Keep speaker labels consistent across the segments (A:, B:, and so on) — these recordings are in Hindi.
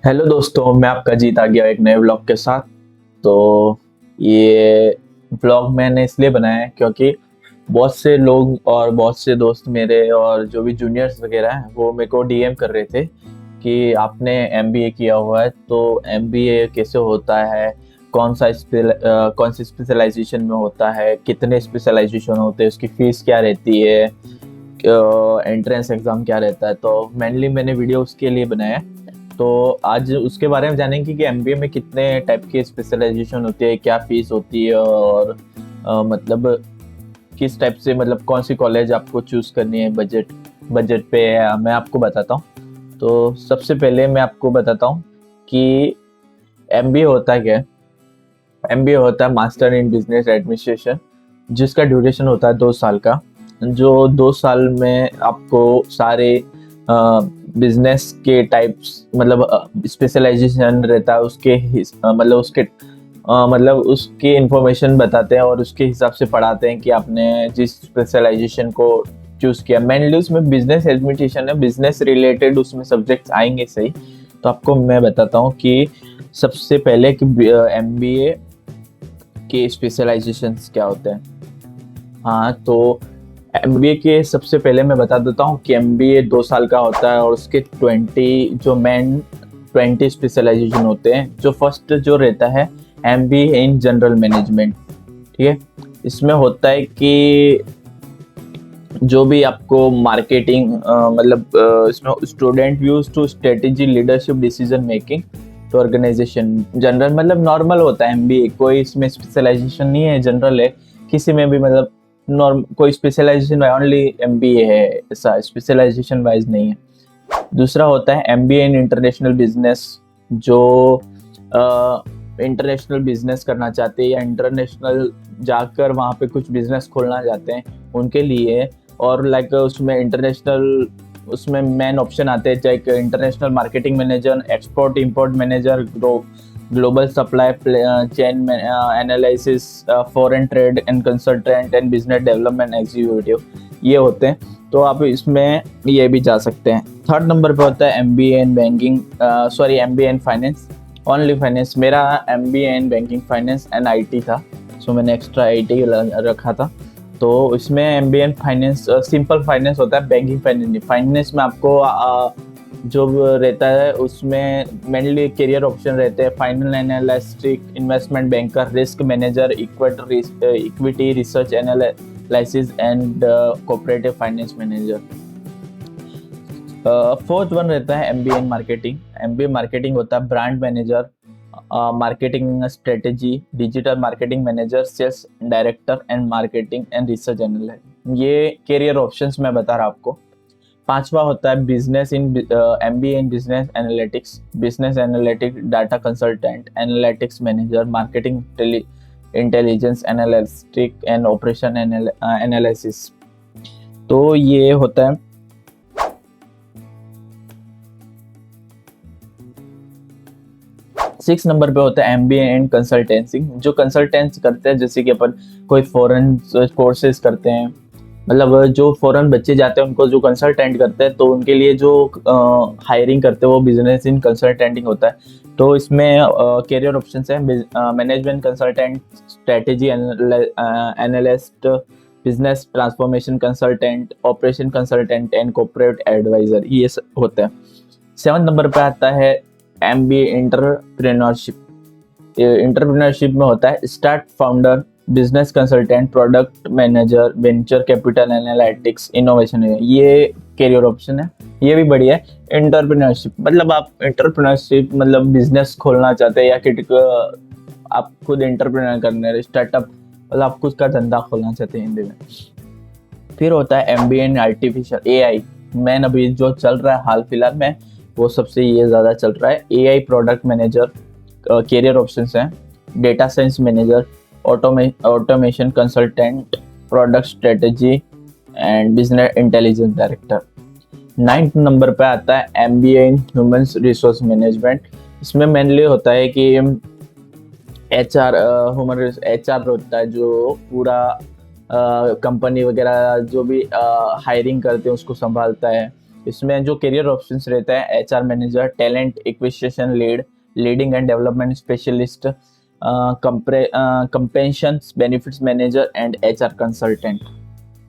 A: हेलो दोस्तों, मैं आपका जीत आ गया एक नए व्लॉग के साथ। तो ये व्लॉग मैंने इसलिए बनाया है क्योंकि बहुत से लोग और बहुत से दोस्त मेरे और जो भी जूनियर्स वगैरह हैं वो मेरे को डीएम कर रहे थे कि आपने एमबीए किया हुआ है तो एमबीए कैसे होता है, कौन सी स्पेशलाइजेशन में होता है, कितने स्पेशलाइजेशन होते हैं, उसकी फीस क्या रहती है, एंट्रेंस एग्ज़ाम क्या रहता है। तो मेनली मैंने वीडियो उसके लिए बनाया है। तो आज उसके बारे में जानेंगे कि एमबीए में कितने टाइप की स्पेशलाइजेशन होती है, क्या फीस होती है और मतलब किस टाइप से, मतलब कौन सी कॉलेज आपको चूज़ करनी है, बजट बजट पे है, मैं आपको बताता हूँ। तो सबसे पहले मैं आपको बताता हूँ कि एमबीए होता क्या है। एमबीए होता है मास्टर इन बिजनेस एडमिनिस्ट्रेशन, जिसका ड्यूरेशन होता है 2 साल का। जो 2 साल में आपको सारे बिजनेस के टाइप्स, मतलब स्पेशलाइजेशन रहता है उसके मतलब उसकी इंफॉर्मेशन बताते हैं और उसके हिसाब से पढ़ाते हैं कि आपने जिस स्पेशलाइजेशन को चूज किया। मेनली उसमें बिजनेस एडमिनिस्ट्रेशन है, बिजनेस रिलेटेड उसमें सब्जेक्ट्स आएंगे सही। तो आपको मैं बताता हूँ कि सबसे पहले कि एमबीए के स्पेशलाइजेशंस क्या होते हैं। हाँ, तो एमबीए के सबसे पहले मैं बता देता हूँ कि एमबीए 2 साल का होता है और उसके 20 स्पेशलाइजेशन होते हैं। जो फर्स्ट जो रहता है एमबीए इन जनरल मैनेजमेंट, ठीक है। इसमें होता है कि जो भी आपको मार्केटिंग, इसमें student views to strategy leadership decision making तो ऑर्गेनाइजेशन जनरल, मतलब नॉर्मल होता है एमबीए, कोई इसमें स्पेशलाइजेशन नहीं है, जनरल है किसी में भी, मतलब नॉर्म कोई स्पेशलाइजेशन ओनली एमबीए है, ऐसा स्पेशलाइजेशन वाइज नहीं है। दूसरा होता है एमबीए इन इंटरनेशनल बिजनेस, जो इंटरनेशनल बिजनेस करना चाहते हैं या इंटरनेशनल जाकर वहाँ पे कुछ बिजनेस खोलना चाहते हैं उनके लिए। और लाइक उसमें इंटरनेशनल, उसमें मेन ऑप्शन आते हैं चाहे international marketing manager, export import manager, global supply chain analysis, foreign trade and consultant and business development executive, ये होते हैं। तो आप इसमें ये भी जा सकते हैं। थर्ड नंबर पे होता है MBA in banking, sorry MBA in finance, only finance. मेरा MBA in banking finance and IT था, सो मैंने एक्स्ट्रा आईटी रखा था। तो इसमें MBA in finance, simple finance होता है, बैंकिंग फाइनेंस नहीं। फाइनेंस में आपको जो रहता है उसमें मेनली करियर ऑप्शन रहते हैं, final analyst, investment banker, risk manager, equity research analysis and cooperative finance manager. Fourth one रहता है MBA in marketing. MBA marketing होता है brand manager, marketing strategy, digital marketing manager, sales director and marketing and research analyst. ये करियर ऑप्शंस मैं बता रहा आपको। पांचवा होता है business in MBA in business analytics, business analytics, data consultant, analytics manager, marketing intelligence analytic and operation analysis. तो ये होता है। 6 नंबर पे होता है एमबीए एंड कंसल्टेंसी, जो कंसल्टेंस करते हैं, जैसे कि अपन कोई फॉरेन कोर्सेज करते हैं, मतलब जो फॉरेन बच्चे जाते हैं उनको जो कंसल्टेंट करते हैं, तो उनके लिए जो हायरिंग करते हैं वो बिजनेस इन कंसल्टेंटिंग होता है। तो इसमें करियर ऑप्शंस है management consultant, strategy analyst, business transformation consultant, operation consultant and corporate advisor, ये होता है। 7 नंबर पे आता है एमबीए एंटरप्रेन्योरशिप। एंटरप्रेन्योरशिप में होता है start founder, business consultant, product manager, venture capital analytics, innovation. ये करियर ऑप्शन है, ये भी बढ़िया है। एंटरप्रेन्योरशिप मतलब आप एंटरप्रेन्योरशिप मतलब बिजनेस खोलना चाहते हैं या आप खुद एंटरप्रेन्योर करने, स्टार्टअप, मतलब आप खुद का धंधा खोलना चाहते हैं हिंदी में। फिर होता है MBA in artificial AI. Man अभी जो चल रहा है हाल फिलहाल में, वो सबसे ये ज़्यादा चल रहा है। AI product manager career options हैं, data science manager, automation consultant, product strategy and business intelligence director. 9th number पे आता है MBA in human resource management. इसमें मेनली होता है कि एचआर, ह्यूमन एचआर होता है जो पूरा कंपनी वगैरह जो भी हायरिंग करते हैं उसको संभालता है। इसमें जो करियर ऑप्शंस रहता है HR manager, talent acquisition lead, leading and development specialist, compensations benefits manager and HR consultant.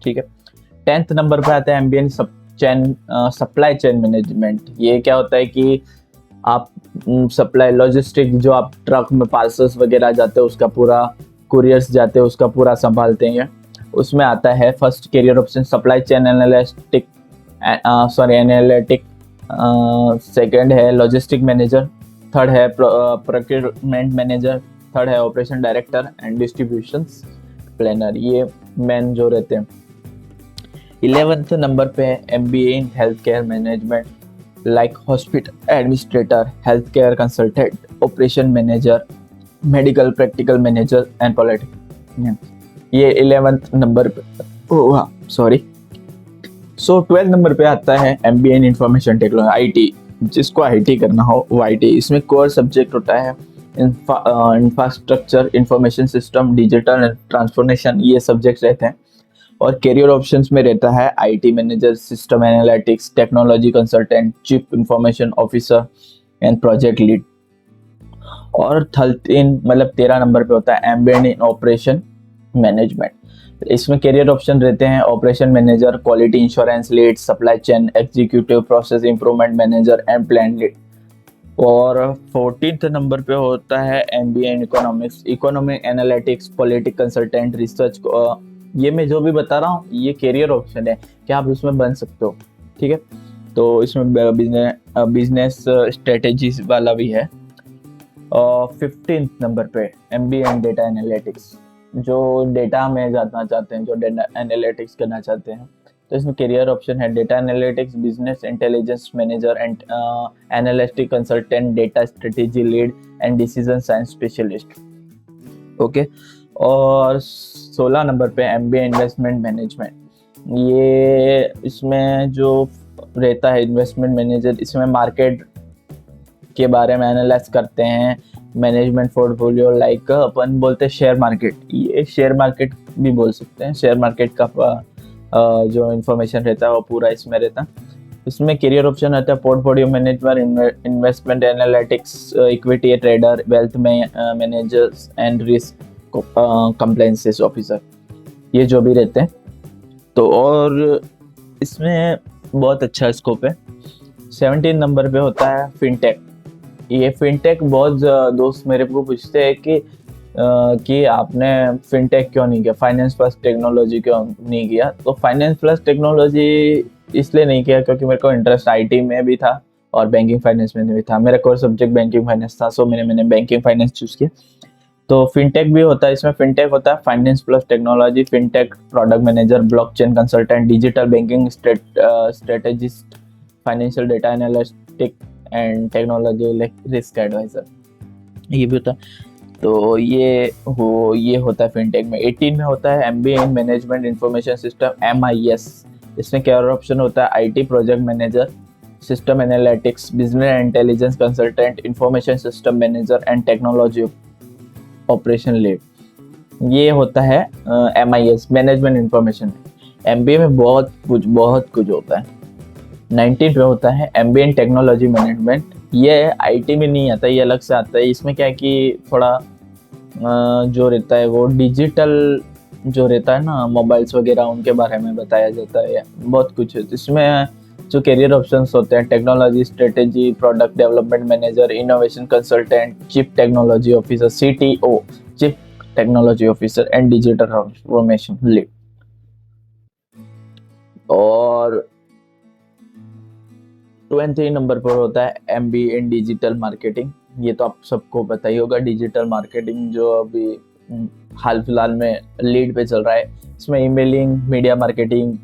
A: ठीक है। 10th नंबर पे आता है एमबीए सप्लाई चेन मैनेजमेंट। ये क्या होता है कि आप सप्लाई लॉजिस्टिक, जो आप ट्रक में पार्सल्स वगैरह जाते हैं उसका पूरा, कुरियर्स जाते हैं उसका पूरा संभालते हैं। उसमें आता है first career option supply chain analytic, second है लॉजिस्टिक मैनेजर, थर्ड है प्रोक्योरमेंट मैनेजर, थर्ड है operation director and distribution planner. ये मेन जो रहते हैं। 11th नंबर पे MBA in health care management, like hospital administrator, health care consultant, operation manager, medical practical manager and politics. ये 11th नंबर पे, सॉरी। सो 12th नंबर पे आता है MBA in information technology, IT. जिसको आईटी करना हो वो आईटी। इसमें कोर सब्जेक्ट होता है infrastructure, information system, digital transformation, ये सब्जेक्ट रहते हैं। और करियर ऑप्शंस में रहता है IT manager, system analytics, technology consultant, chief information officer and project lead. और 13 नंबर पे होता है एमबीए इन ऑपरेशन मैनेजमेंट। इसमें करियर ऑप्शन रहते हैं operation manager, quality insurance lead, supply chain executive, process improvement manager and plan lead. और 14th नंबर पे होता है MBA in economics, economic analytics, politic consultant, research. ये मैं जो भी बता रहा हूँ ये करियर ऑप्शन है कि आप इसमें बन सकते हो। ठीक है। तो इसमें बिजनेस स्ट्रेटेजी वाला भी है। 15th नंबर पे एमबीए इन डेटा एनालिटिक्स, जो डेटा में जाना चाहते हैं, जो डेटा एनालिटिक्स करना चाहते हैं। तो इसमें करियर ऑप्शन है data analytics, business intelligence manager and analytic consultant, data strategy lead and decision science specialist. Okay. और 16 नंबर पे एमबीए इन्वेस्टमेंट मैनेजमेंट। ये इसमें जो रहता है इन्वेस्टमेंट मैनेजर, इसमें मार्केट के बारे में एनालाइज करते हैं, मैनेजमेंट पोर्टफोलियो, लाइक अपन बोलते हैं शेयर मार्केट, ये शेयर मार्केट भी बोल सकते हैं। शेयर मार्केट का जो इन्फॉर्मेशन रहता है वो पूरा इसमें रहता है। इसमें करियर ऑप्शन रहता है portfolio management, investment analytics, equity trader, wealth managers and risk compliance officer, ये जो भी रहते हैं। तो और इसमें बहुत अच्छा स्कोप है। 17 नंबर पे होता है फिनटेक। ये फिनटेक बहुत दोस्त मेरे को पूछते हैं कि आपने फिनटेक क्यों नहीं किया, फाइनेंस प्लस टेक्नोलॉजी क्यों नहीं किया। तो फाइनेंस प्लस टेक्नोलॉजी इसलिए नहीं किया क्योंकि मेरे को इंटरेस्ट आईटी में भी था और बैंकिंग फाइनेंस में भी था। मेरा कोर सब्जेक्ट बैंकिंग फाइनेंस था, सो मैंने बैंकिंग फाइनेंस चूज किया। तो फिनटेक भी होता है, इसमें फिनटेक होता है finance plus technology, fintech product manager, blockchain consultant, digital banking strategist, financial data analytic and technology risk advisor, ये भी होता है। तो ये होता है फिनटेक में। 18 में होता है MBA in management information system, MIS। इसमें करियर ऑप्शन होता है IT project manager, system analytics, business intelligence consultant, information system manager and technology operation lead. ये होता है MIS मैनेजमेंट इंफॉर्मेशन। एमबीए में बहुत कुछ होता है। 19 पे होता है एमबीए इन टेक्नोलॉजी मैनेजमेंट। ये आईटी में नहीं आता, ये अलग से आता है। इसमें क्या है कि थोड़ा जो रहता है वो डिजिटल जो रहता है ना, मोबाइल्स वगैरह, उनके बारे में बताया जाता है। बहुत कुछ है इसमें। जो करियर ऑप्शंस होते हैं technology strategy, product development manager, innovation consultant, chief technology officer, CTO, chief technology officer and digital transformation lead. और 23 नंबर पर होता है एमबीए इन डिजिटल मार्केटिंग। ये तो आप सबको पता ही होगा, डिजिटल मार्केटिंग जो अभी हाल फिलहाल में लीड पे चल रहा है। इसमें emailing, media marketing,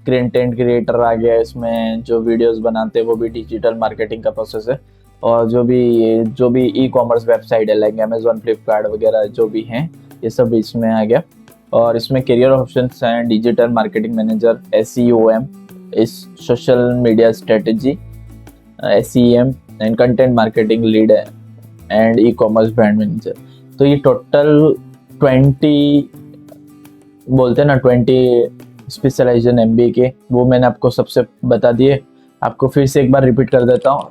A: content creator आ गया। इसमें जो वीडियोस बनाते हैं वो भी डिजिटल मार्केटिंग का प्रोसेस है। और जो भी ई कॉमर्स वेबसाइट है लाइक अमेजोन, फ्लिपकार्ट वगैरह जो भी हैं, ये सब इसमें आ गया। और इसमें करियर ऑप्शंस हैं डिजिटल मार्केटिंग मैनेजर, SEOM, इस social media strategy, SEM and content marketing lead है and e commerce brand manager. तो ये टोटल 20 बोलते हैं ना, 20 स्पेशलाइजेशन MBA के, वो मैंने आपको सबसे बता दिए। आपको फिर से एक बार रिपीट कर देता हूँ।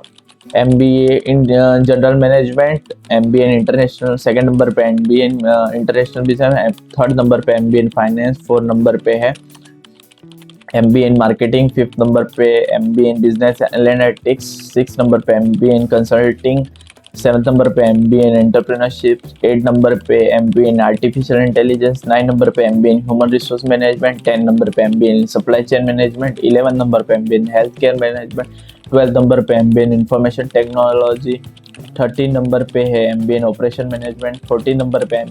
A: MBA in general management, MBA in international, second number पे MBA in international business, third number पे MBA in finance, fourth number पे है MBA in marketing, fifth number पे MBA इन बिजनेस एनालिटिक्स, सिक्स नंबर पे MBA इन कंसल्टिंग, सेवन्थ नंबर पे MBA इन एंटरप्रेन्योरशिप, एट नंबर पे MBA in artificial intelligence, nine number पे MBA इन human resource management, ten number पे MBA in supply chain management, 11 number पे MBA इन हेल्थ केयर मैनेजमेंट, 12 नंबर पे MBA इन इंफॉर्मेशन टेक्नोलॉजी, 13 नंबर पे है MBA इन ऑपरेशन मैनेजमेंट, 14 नंबर पे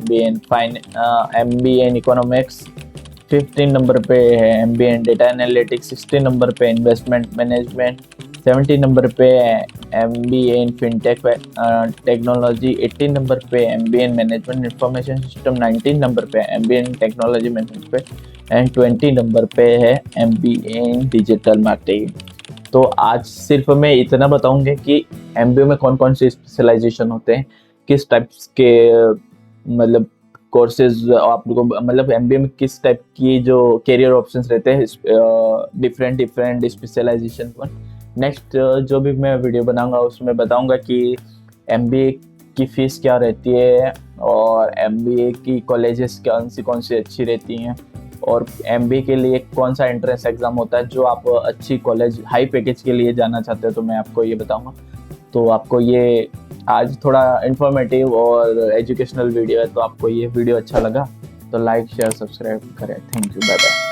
A: MBA इन इकोनॉमिक्स, 15 नंबर पे है MBA इन डेटा एनालिटिक्स, 16 नंबर पे इन्वेस्टमेंट मैनेजमेंट, 17 नंबर पे MBA इन फिनटेक टेक्नोलॉजी, 18 नंबर पे MBA in management information system, 19 number पे MBA in technology management and 20 number पे है MBA इन डिजिटल मार्केटिंग। तो आज सिर्फ मैं इतना बताऊंगा कि MBA में कौन कौन से स्पेशलाइजेशन होते हैं, किस टाइप्स के मतलब कोर्सेज आप लोगों को, मतलब MBA में किस टाइप की जो करियर ऑप्शंस रहते हैं डिफरेंट डिफरेंट स्पेशलाइजेशन पर। नेक्स्ट जो भी मैं वीडियो बनाऊंगा उसमें बताऊंगा कि MBA की फीस क्या रहती है और MBA की कॉलेजेस कौन सी अच्छी रहती हैं और MBA के लिए कौन सा एंट्रेंस एग्जाम होता है जो आप अच्छी कॉलेज हाई पैकेज के लिए जाना चाहते हो, तो मैं आपको ये बताऊंगा। तो आपको ये आज थोड़ा इन्फॉर्मेटिव और एजुकेशनल वीडियो है, तो आपको ये वीडियो अच्छा लगा तो लाइक शेयर सब्सक्राइब करें। Thank you, bye bye.